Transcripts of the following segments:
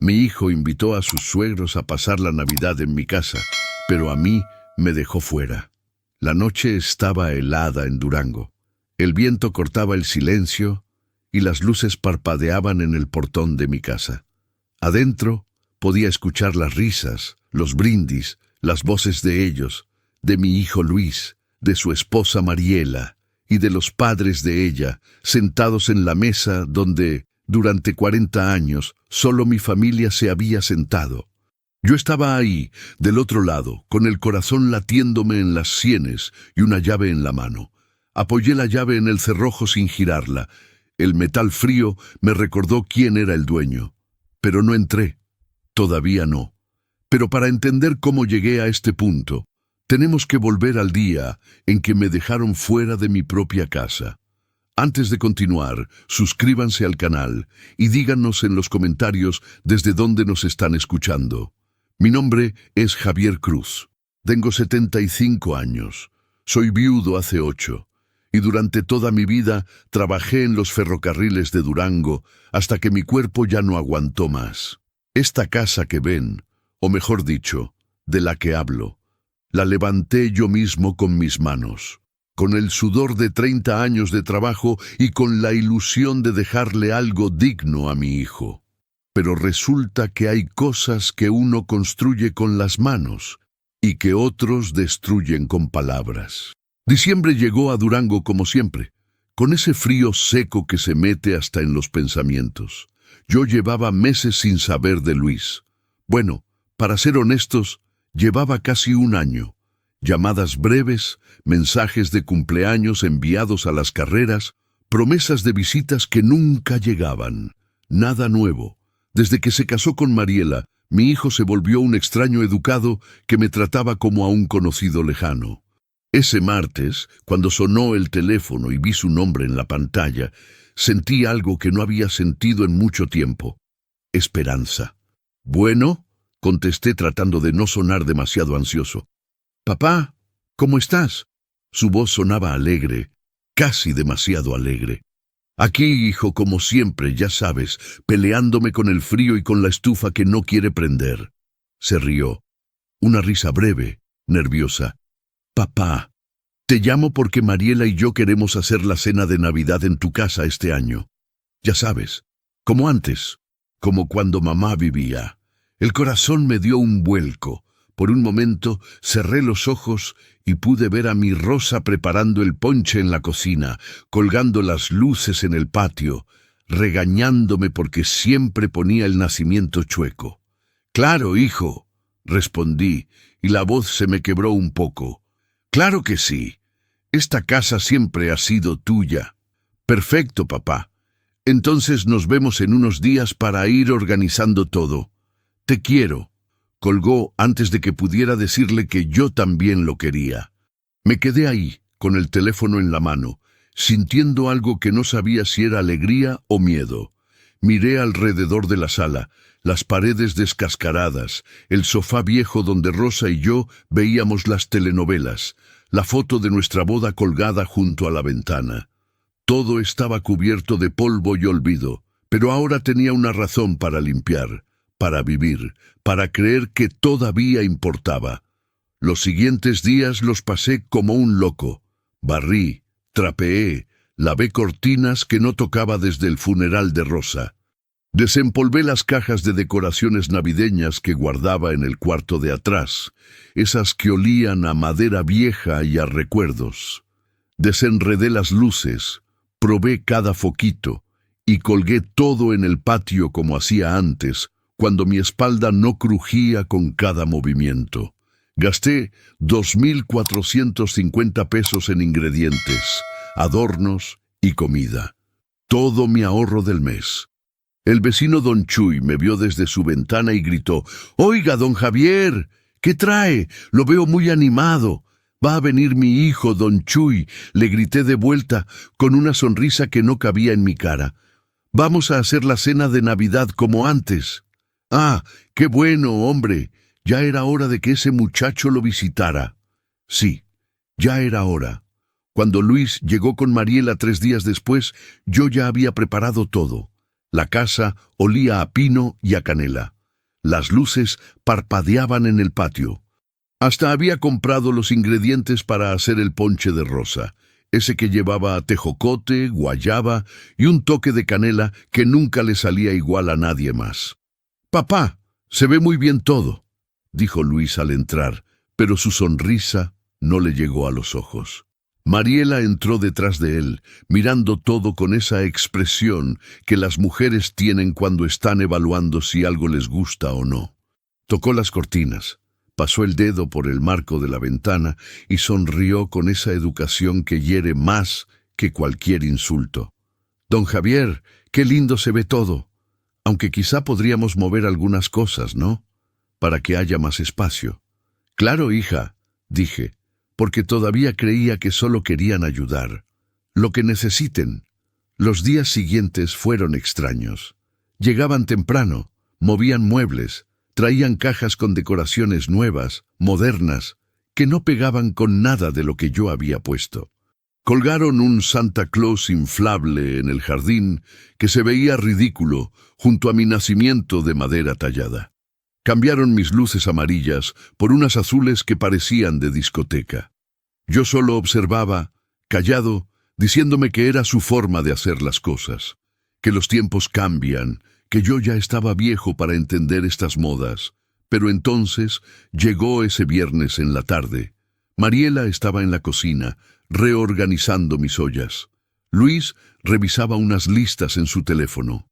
Mi hijo invitó a sus suegros a pasar la Navidad en mi casa, pero a mí me dejó fuera. La noche estaba helada en Durango. El viento cortaba el silencio y las luces parpadeaban en el portón de mi casa. Adentro podía escuchar las risas, los brindis, las voces de ellos, de mi hijo Luis, de su esposa Mariela y de los padres de ella, sentados en la mesa donde, durante 40 años, solo mi familia se había sentado. Yo estaba ahí, del otro lado, con el corazón latiéndome en las sienes y una llave en la mano. Apoyé la llave en el cerrojo sin girarla. El metal frío me recordó quién era el dueño. Pero no entré. Todavía no. Pero para entender cómo llegué a este punto, tenemos que volver al día en que me dejaron fuera de mi propia casa. Antes de continuar, suscríbanse al canal y díganos en los comentarios desde dónde nos están escuchando. Mi nombre es Javier Cruz. Tengo 75 años. Soy viudo hace 8. Y durante toda mi vida trabajé en los ferrocarriles de Durango hasta que mi cuerpo ya no aguantó más. Esta casa que ven, o mejor dicho, de la que hablo, la levanté yo mismo con mis manos, con el sudor de 30 años de trabajo y con la ilusión de dejarle algo digno a mi hijo. Pero resulta que hay cosas que uno construye con las manos y que otros destruyen con palabras. Diciembre llegó a Durango como siempre, con ese frío seco que se mete hasta en los pensamientos. Yo llevaba meses sin saber de Luis. Bueno, para ser honestos, llevaba casi un año. Llamadas breves, mensajes de cumpleaños enviados a las carreras, promesas de visitas que nunca llegaban. Nada nuevo. Desde que se casó con Mariela, mi hijo se volvió un extraño educado que me trataba como a un conocido lejano. Ese martes, cuando sonó el teléfono y vi su nombre en la pantalla, sentí algo que no había sentido en mucho tiempo. Esperanza. «Bueno», contesté tratando de no sonar demasiado ansioso. «Papá, ¿cómo estás?» Su voz sonaba alegre, casi demasiado alegre. «Aquí, hijo, como siempre, ya sabes, peleándome con el frío y con la estufa que no quiere prender». Se rió. Una risa breve, nerviosa. «Papá, te llamo porque Mariela y yo queremos hacer la cena de Navidad en tu casa este año. Ya sabes, como antes, como cuando mamá vivía». El corazón me dio un vuelco. Por un momento cerré los ojos y pude ver a mi Rosa preparando el ponche en la cocina, colgando las luces en el patio, regañándome porque siempre ponía el nacimiento chueco. «Claro, hijo», respondí, y la voz se me quebró un poco. «Claro que sí. Esta casa siempre ha sido tuya». «Perfecto, papá. Entonces nos vemos en unos días para ir organizando todo. Te quiero». Colgó antes de que pudiera decirle que yo también lo quería. Me quedé ahí, con el teléfono en la mano, sintiendo algo que no sabía si era alegría o miedo. Miré alrededor de la sala, las paredes descascaradas, el sofá viejo donde Rosa y yo veíamos las telenovelas, la foto de nuestra boda colgada junto a la ventana. Todo estaba cubierto de polvo y olvido, pero ahora tenía una razón para limpiar, para vivir, para creer que todavía importaba. Los siguientes días los pasé como un loco. Barrí, trapeé, lavé cortinas que no tocaba desde el funeral de Rosa. Desempolvé las cajas de decoraciones navideñas que guardaba en el cuarto de atrás, esas que olían a madera vieja y a recuerdos. Desenredé las luces, probé cada foquito y colgué todo en el patio como hacía antes, cuando mi espalda no crujía con cada movimiento. Gasté 2,450 pesos en ingredientes, adornos y comida. Todo mi ahorro del mes. El vecino don Chuy me vio desde su ventana y gritó: «Oiga, don Javier, ¿qué trae? Lo veo muy animado». «Va a venir mi hijo, don Chuy», le grité de vuelta, con una sonrisa que no cabía en mi cara. «Vamos a hacer la cena de Navidad como antes». «Ah, qué bueno, hombre. Ya era hora de que ese muchacho lo visitara». Sí, ya era hora. Cuando Luis llegó con Mariela 3 días después, yo ya había preparado todo. La casa olía a pino y a canela. Las luces parpadeaban en el patio. Hasta había comprado los ingredientes para hacer el ponche de rosa, ese que llevaba tejocote, guayaba y un toque de canela que nunca le salía igual a nadie más. «Papá, se ve muy bien todo», dijo Luis al entrar, pero su sonrisa no le llegó a los ojos. Mariela entró detrás de él, mirando todo con esa expresión que las mujeres tienen cuando están evaluando si algo les gusta o no. Tocó las cortinas, pasó el dedo por el marco de la ventana y sonrió con esa educación que hiere más que cualquier insulto. «Don Javier, qué lindo se ve todo, aunque quizá podríamos mover algunas cosas, ¿no? Para que haya más espacio». «Claro, hija», dije, porque todavía creía que solo querían ayudar. «Lo que necesiten». Los días siguientes fueron extraños. Llegaban temprano, movían muebles, traían cajas con decoraciones nuevas, modernas, que no pegaban con nada de lo que yo había puesto. Colgaron un Santa Claus inflable en el jardín que se veía ridículo junto a mi nacimiento de madera tallada. Cambiaron mis luces amarillas por unas azules que parecían de discoteca. Yo solo observaba, callado, diciéndome que era su forma de hacer las cosas, que los tiempos cambian, que yo ya estaba viejo para entender estas modas. Pero entonces llegó ese viernes en la tarde. Mariela estaba en la cocina, reorganizando mis ollas. Luis revisaba unas listas en su teléfono.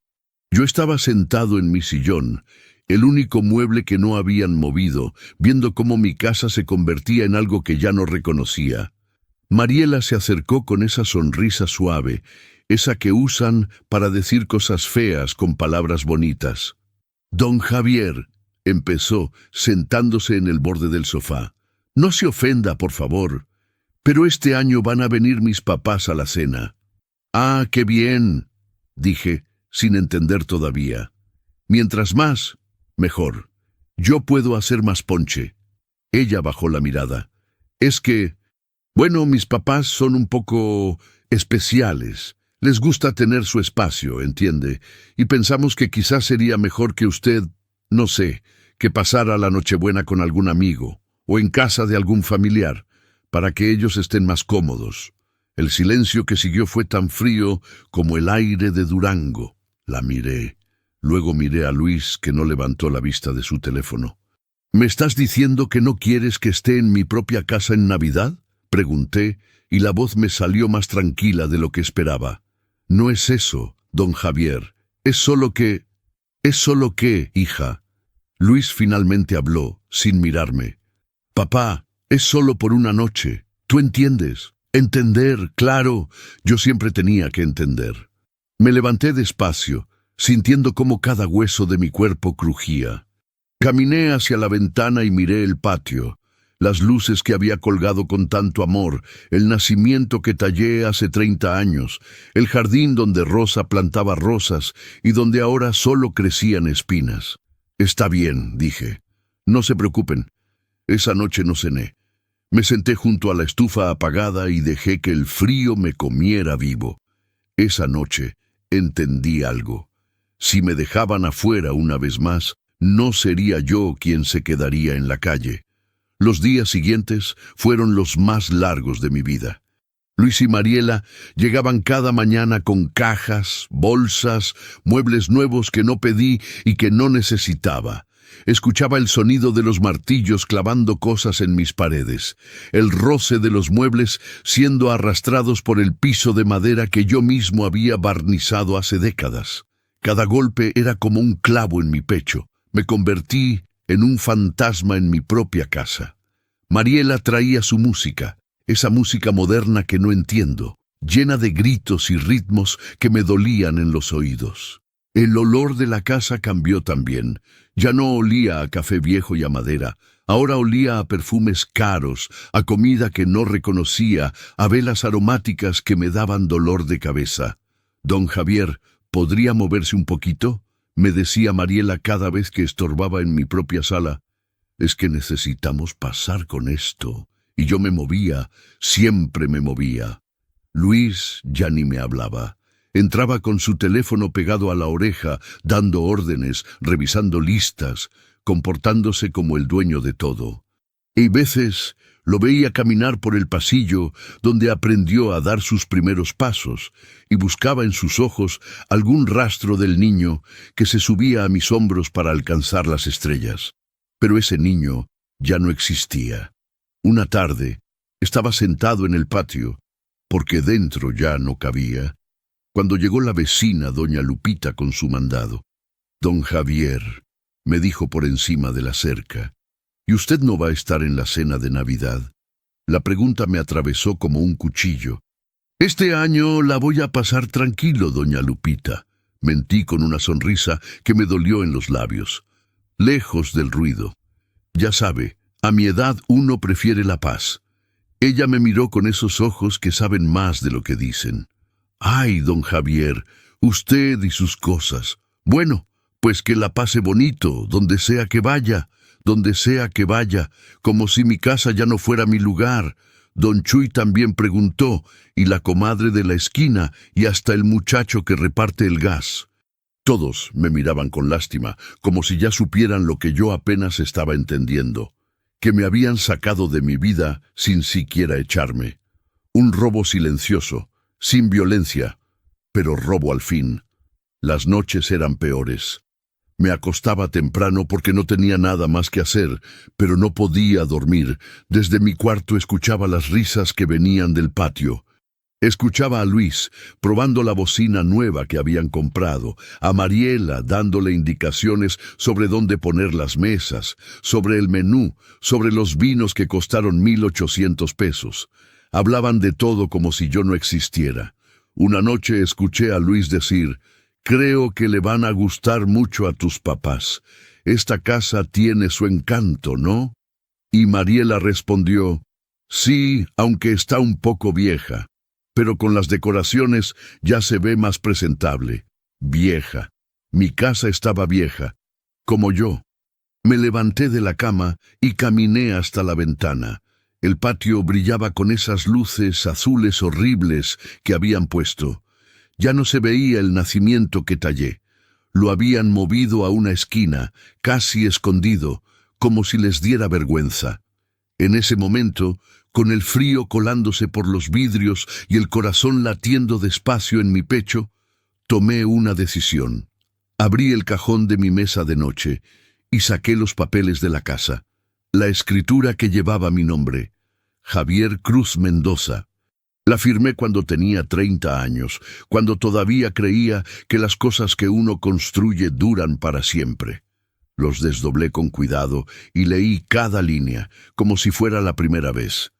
Yo estaba sentado en mi sillón, el único mueble que no habían movido, viendo cómo mi casa se convertía en algo que ya no reconocía. Mariela se acercó con esa sonrisa suave, esa que usan para decir cosas feas con palabras bonitas. «Don Javier», empezó, sentándose en el borde del sofá, «no se ofenda, por favor, pero este año van a venir mis papás a la cena». «Ah, qué bien», dije, sin entender todavía. «Mientras más, mejor. Yo puedo hacer más ponche». Ella bajó la mirada. «Es que, bueno, mis papás son un poco especiales. Les gusta tener su espacio, ¿entiende? Y pensamos que quizás sería mejor que usted, no sé, que pasara la Nochebuena con algún amigo o en casa de algún familiar, para que ellos estén más cómodos». El silencio que siguió fue tan frío como el aire de Durango. La miré. Luego miré a Luis, que no levantó la vista de su teléfono. «¿Me estás diciendo que no quieres que esté en mi propia casa en Navidad?», pregunté, y la voz me salió más tranquila de lo que esperaba. «No es eso, don Javier. Es solo que, hija». Luis finalmente habló, sin mirarme. «Papá, es solo por una noche. ¿Tú entiendes? Entender, claro. Yo siempre tenía que entender». Me levanté despacio, sintiendo cómo cada hueso de mi cuerpo crujía. Caminé hacia la ventana y miré el patio, las luces que había colgado con tanto amor, el nacimiento que tallé hace 30 años, el jardín donde Rosa plantaba rosas y donde ahora solo crecían espinas. «Está bien», dije. «No se preocupen. Esa noche no cené. Me senté junto a la estufa apagada y dejé que el frío me comiera vivo. Esa noche entendí algo. Si me dejaban afuera una vez más, no sería yo quien se quedaría en la calle». Los días siguientes fueron los más largos de mi vida. Luis y Mariela llegaban cada mañana con cajas, bolsas, muebles nuevos que no pedí y que no necesitaba. Escuchaba el sonido de los martillos clavando cosas en mis paredes, el roce de los muebles siendo arrastrados por el piso de madera que yo mismo había barnizado hace décadas. Cada golpe era como un clavo en mi pecho. Me convertí en un fantasma en mi propia casa. Mariela traía su música, esa música moderna que no entiendo, llena de gritos y ritmos que me dolían en los oídos. El olor de la casa cambió también. Ya no olía a café viejo y a madera. Ahora olía a perfumes caros, a comida que no reconocía, a velas aromáticas que me daban dolor de cabeza. «Don Javier, ¿podría moverse un poquito?», me decía Mariela cada vez que estorbaba en mi propia sala. «Es que necesitamos pasar con esto». Y yo me movía, siempre me movía. Luis ya ni me hablaba. Entraba con su teléfono pegado a la oreja, dando órdenes, revisando listas, comportándose como el dueño de todo. Y veces lo veía caminar por el pasillo donde aprendió a dar sus primeros pasos y buscaba en sus ojos algún rastro del niño que se subía a mis hombros para alcanzar las estrellas. Pero ese niño ya no existía. Una tarde estaba sentado en el patio, porque dentro ya no cabía, cuando llegó la vecina doña Lupita con su mandado. «Don Javier», me dijo por encima de la cerca, «¿y usted no va a estar en la cena de Navidad?». La pregunta me atravesó como un cuchillo. «Este año la voy a pasar tranquilo, doña Lupita», mentí con una sonrisa que me dolió en los labios. Lejos del ruido. Ya sabe, a mi edad uno prefiere la paz. Ella me miró con esos ojos que saben más de lo que dicen. «Ay, don Javier, usted y sus cosas. Bueno, pues que la pase bonito, donde sea que vaya, como si mi casa ya no fuera mi lugar». Don Chuy también preguntó, y la comadre de la esquina, y hasta el muchacho que reparte el gas. Todos me miraban con lástima, como si ya supieran lo que yo apenas estaba entendiendo, que me habían sacado de mi vida sin siquiera echarme. Un robo silencioso, sin violencia, pero robo al fin. Las noches eran peores. Me acostaba temprano porque no tenía nada más que hacer, pero no podía dormir. Desde mi cuarto escuchaba las risas que venían del patio. Escuchaba a Luis, probando la bocina nueva que habían comprado, a Mariela dándole indicaciones sobre dónde poner las mesas, sobre el menú, sobre los vinos que costaron 1,800 pesos. Hablaban de todo como si yo no existiera. Una noche escuché a Luis decir: «Creo que le van a gustar mucho a tus papás. Esta casa tiene su encanto, ¿no?». Y Mariela respondió: «Sí, aunque está un poco vieja. Pero con las decoraciones ya se ve más presentable». Vieja. Mi casa estaba vieja, como yo. Me levanté de la cama y caminé hasta la ventana. El patio brillaba con esas luces azules horribles que habían puesto. Ya no se veía el nacimiento que tallé. Lo habían movido a una esquina, casi escondido, como si les diera vergüenza. En ese momento, con el frío colándose por los vidrios y el corazón latiendo despacio en mi pecho, tomé una decisión. Abrí el cajón de mi mesa de noche y saqué los papeles de la casa. La escritura que llevaba mi nombre, Javier Cruz Mendoza. La firmé cuando tenía 30 años, cuando todavía creía que las cosas que uno construye duran para siempre. Los desdoblé con cuidado y leí cada línea, como si fuera la primera vez.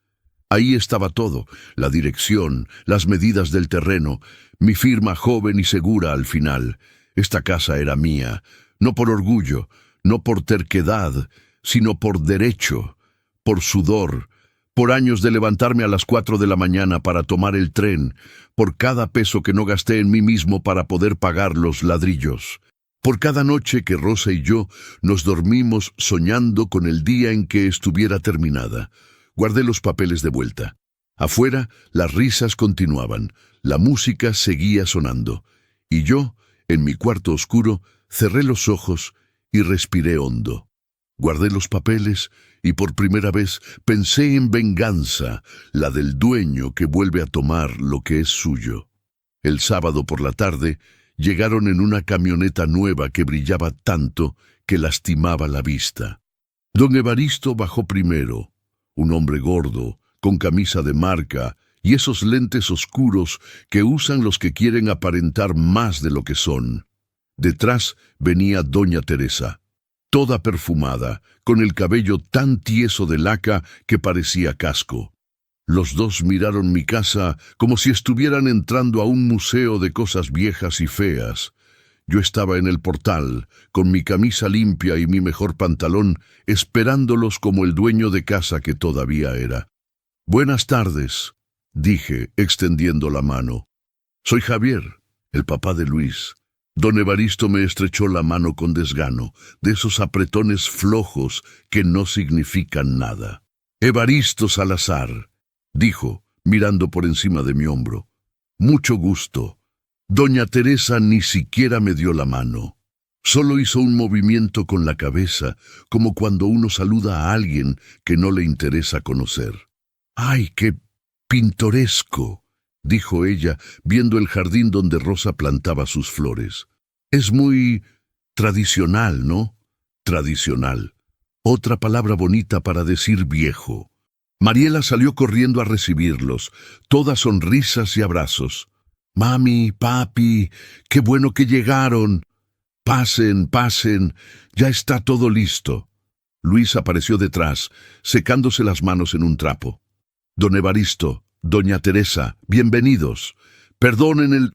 Ahí estaba todo, la dirección, las medidas del terreno, mi firma joven y segura al final. Esta casa era mía, no por orgullo, no por terquedad, sino por derecho, por sudor, por años de levantarme a las 4 de la mañana para tomar el tren, por cada peso que no gasté en mí mismo para poder pagar los ladrillos, por cada noche que Rosa y yo nos dormimos soñando con el día en que estuviera terminada. Guardé los papeles de vuelta. Afuera, las risas continuaban, la música seguía sonando, y yo, en mi cuarto oscuro, cerré los ojos y respiré hondo. Guardé los papeles y por primera vez pensé en venganza, la del dueño que vuelve a tomar lo que es suyo. El sábado por la tarde llegaron en una camioneta nueva que brillaba tanto que lastimaba la vista. Don Evaristo bajó primero, un hombre gordo, con camisa de marca y esos lentes oscuros que usan los que quieren aparentar más de lo que son. Detrás venía doña Teresa, toda perfumada, con el cabello tan tieso de laca que parecía casco. Los dos miraron mi casa como si estuvieran entrando a un museo de cosas viejas y feas. Yo estaba en el portal, con mi camisa limpia y mi mejor pantalón, esperándolos como el dueño de casa que todavía era. «Buenas tardes», dije, extendiendo la mano. «Soy Javier, el papá de Luis». Don Evaristo me estrechó la mano con desgano, de esos apretones flojos que no significan nada. «Evaristo Salazar», dijo, mirando por encima de mi hombro. «Mucho gusto». Doña Teresa ni siquiera me dio la mano. Solo hizo un movimiento con la cabeza, como cuando uno saluda a alguien que no le interesa conocer. ¡Ay, qué pintoresco!, dijo ella, viendo el jardín donde Rosa plantaba sus flores. Es muy tradicional, ¿no? Tradicional. Otra palabra bonita para decir viejo. Mariela salió corriendo a recibirlos, todas sonrisas y abrazos. «Mami, papi, qué bueno que llegaron. Pasen, pasen, ya está todo listo». Luis apareció detrás, secándose las manos en un trapo. «Don Evaristo, doña Teresa, bienvenidos. Perdonen el...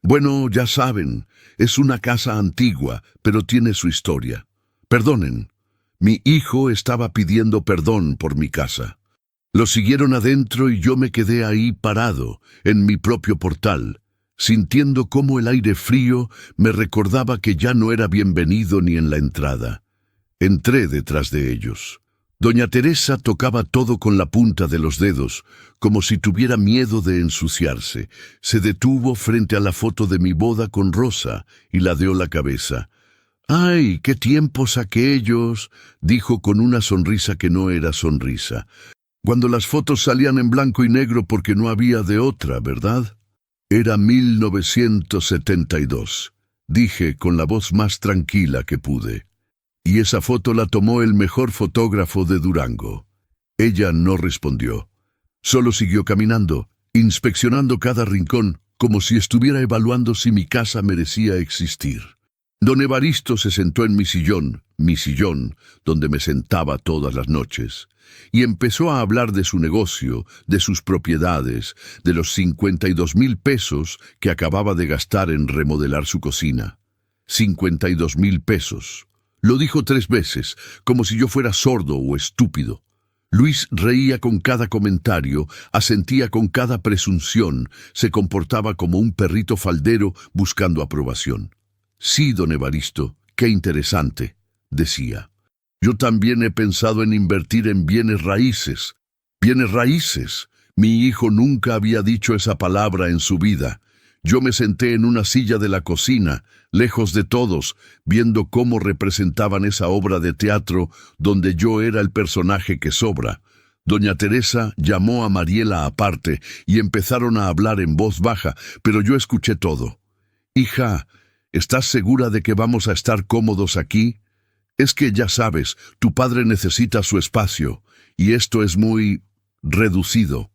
Bueno, ya saben, es una casa antigua, pero tiene su historia. Perdonen, mi hijo estaba pidiendo perdón por mi casa. Lo siguieron adentro y yo me quedé ahí parado, en mi propio portal, sintiendo cómo el aire frío me recordaba que ya no era bienvenido ni en la entrada. Entré detrás de ellos. Doña Teresa tocaba todo con la punta de los dedos, como si tuviera miedo de ensuciarse. Se detuvo frente a la foto de mi boda con Rosa y ladeó la cabeza. «¡Ay, qué tiempos aquellos!», dijo con una sonrisa que no era sonrisa. «Cuando las fotos salían en blanco y negro porque no había de otra, ¿verdad?». «Era 1972», dije con la voz más tranquila que pude. «Y esa foto la tomó el mejor fotógrafo de Durango». Ella no respondió. Solo siguió caminando, inspeccionando cada rincón, como si estuviera evaluando si mi casa merecía existir. Don Evaristo se sentó en mi sillón, donde me sentaba todas las noches, y empezó a hablar de su negocio, de sus propiedades, de los 52,000 pesos que acababa de gastar en remodelar su cocina. 52,000 pesos. Lo dijo 3 veces, como si yo fuera sordo o estúpido. Luis reía con cada comentario, asentía con cada presunción, se comportaba como un perrito faldero buscando aprobación. «Sí, don Evaristo, qué interesante», decía. «Yo también he pensado en invertir en bienes raíces». «Bienes raíces». Mi hijo nunca había dicho esa palabra en su vida. Yo me senté en una silla de la cocina, lejos de todos, viendo cómo representaban esa obra de teatro donde yo era el personaje que sobra. Doña Teresa llamó a Mariela aparte y empezaron a hablar en voz baja, pero yo escuché todo. «Hija, ¿estás segura de que vamos a estar cómodos aquí? Es que ya sabes, tu padre necesita su espacio, y esto es muy reducido».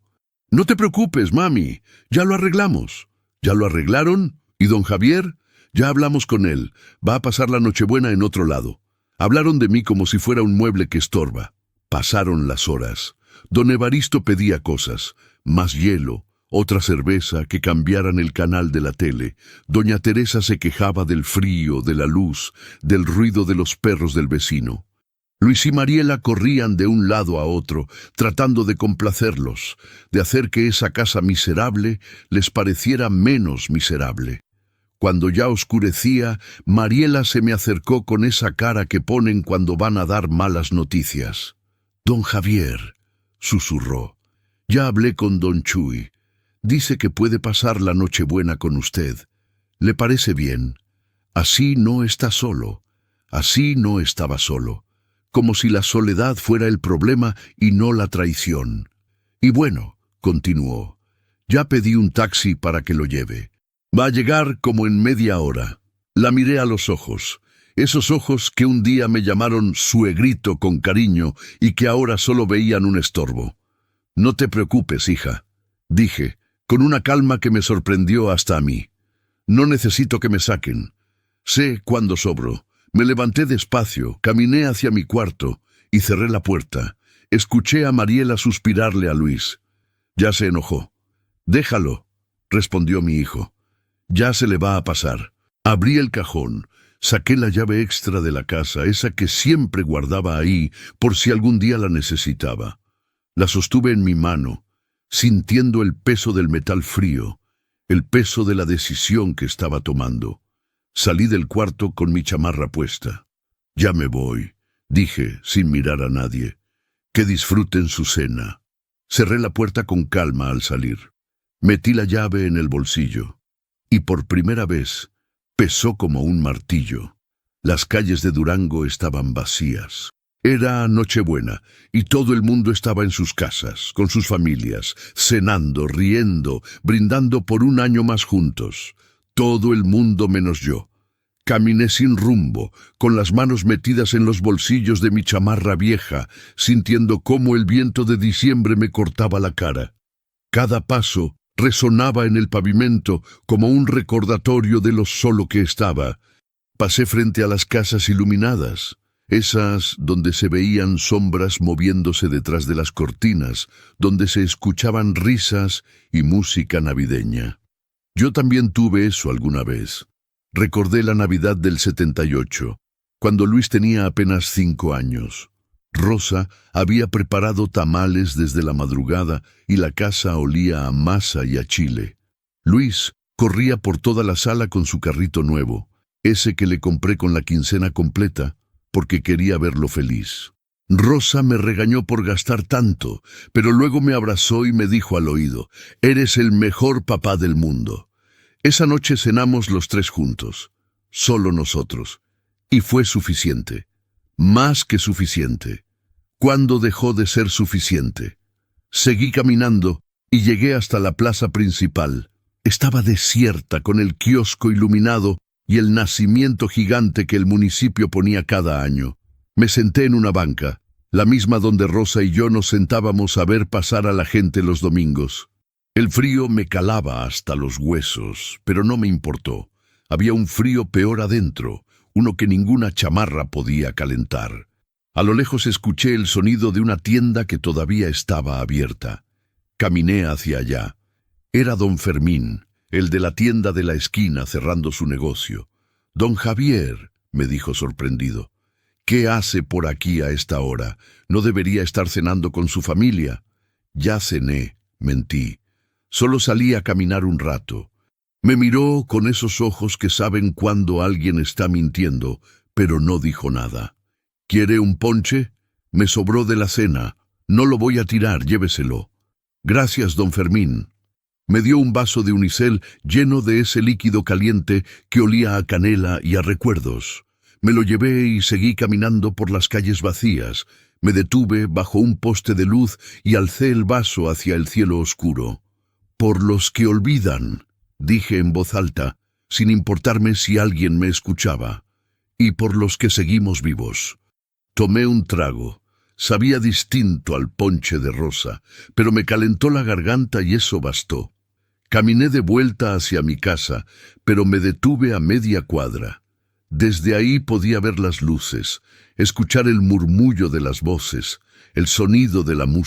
«No te preocupes, mami, ya lo arreglamos». «¿Ya lo arreglaron? ¿Y don Javier?» «Ya hablamos con él, va a pasar la Nochebuena en otro lado». Hablaron de mí como si fuera un mueble que estorba. Pasaron las horas. Don Evaristo pedía cosas, más hielo, otra cerveza, que cambiaran el canal de la tele. Doña Teresa se quejaba del frío, de la luz, del ruido de los perros del vecino. Luis y Mariela corrían de un lado a otro, tratando de complacerlos, de hacer que esa casa miserable les pareciera menos miserable. Cuando ya oscurecía, Mariela se me acercó con esa cara que ponen cuando van a dar malas noticias. «Don Javier», susurró, «ya hablé con don Chuy. Dice que puede pasar la Nochebuena con usted. ¿Le parece bien? Así no está solo». Así no estaba solo. Como si la soledad fuera el problema y no la traición. «Y bueno», continuó, «ya pedí un taxi para que lo lleve. Va a llegar como en media hora». La miré a los ojos, esos ojos que un día me llamaron suegrito con cariño y que ahora solo veían un estorbo. «No te preocupes, hija», dije, con una calma que me sorprendió hasta a mí. «No necesito que me saquen. Sé cuándo sobro». Me levanté despacio, caminé hacia mi cuarto y cerré la puerta. Escuché a Mariela suspirarle a Luis. Ya se enojó. «Déjalo», respondió mi hijo. «Ya se le va a pasar». Abrí el cajón, saqué la llave extra de la casa, esa que siempre guardaba ahí por si algún día la necesitaba. La sostuve en mi mano, sintiendo el peso del metal frío, el peso de la decisión que estaba tomando. Salí del cuarto con mi chamarra puesta. «Ya me voy», dije, sin mirar a nadie. «Que disfruten su cena». Cerré la puerta con calma al salir. Metí la llave en el bolsillo. y por primera vez pesó como un martillo. Las calles de Durango estaban vacías. Era Nochebuena y todo el mundo estaba en sus casas, con sus familias, cenando, riendo, brindando por un año más juntos. Todo el mundo menos yo. Caminé sin rumbo, con las manos metidas en los bolsillos de mi chamarra vieja, sintiendo cómo el viento de diciembre me cortaba la cara. Cada paso resonaba en el pavimento como un recordatorio de lo solo que estaba. Pasé frente a las casas iluminadas, esas donde se veían sombras moviéndose detrás de las cortinas, donde se escuchaban risas y música navideña. Yo también tuve eso alguna vez. Recordé la Navidad del 78, cuando Luis tenía apenas 5 años. Rosa había preparado tamales desde la madrugada y la casa olía a masa y a chile. Luis corría por toda la sala con su carrito nuevo, ese que le compré con la quincena completa, porque quería verlo feliz. Rosa me regañó por gastar tanto, pero luego me abrazó y me dijo al oído: «Eres el mejor papá del mundo». Esa noche cenamos los 3 juntos, solo nosotros, y fue suficiente, más que suficiente. ¿Cuándo dejó de ser suficiente? Seguí caminando y llegué hasta la plaza principal. Estaba desierta, con el kiosco iluminado y el nacimiento gigante que el municipio ponía cada año. Me senté en una banca, la misma donde Rosa y yo nos sentábamos a ver pasar a la gente los domingos. El frío me calaba hasta los huesos, pero no me importó. Había un frío peor adentro, uno que ninguna chamarra podía calentar. A lo lejos escuché el sonido de una tienda que todavía estaba abierta. Caminé hacia allá. Era don Fermín, el de la tienda de la esquina, cerrando su negocio. «Don Javier», me dijo sorprendido, «¿qué hace por aquí a esta hora? ¿No debería estar cenando con su familia?» «Ya cené», mentí. «Solo salí a caminar un rato». Me miró con esos ojos que saben cuando alguien está mintiendo, pero no dijo nada. «¿Quiere un ponche? Me sobró de la cena. No lo voy a tirar, lléveselo». «Gracias, don Fermín». Me dio un vaso de unicel lleno de ese líquido caliente que olía a canela y a recuerdos. Me lo llevé y seguí caminando por las calles vacías. Me detuve bajo un poste de luz y alcé el vaso hacia el cielo oscuro. «Por los que olvidan», dije en voz alta, sin importarme si alguien me escuchaba, «y por los que seguimos vivos». Tomé un trago. Sabía distinto al ponche de Rosa, pero me calentó la garganta y eso bastó. Caminé de vuelta hacia mi casa, pero me detuve a media cuadra. Desde ahí podía ver las luces, escuchar el murmullo de las voces, el sonido de la música.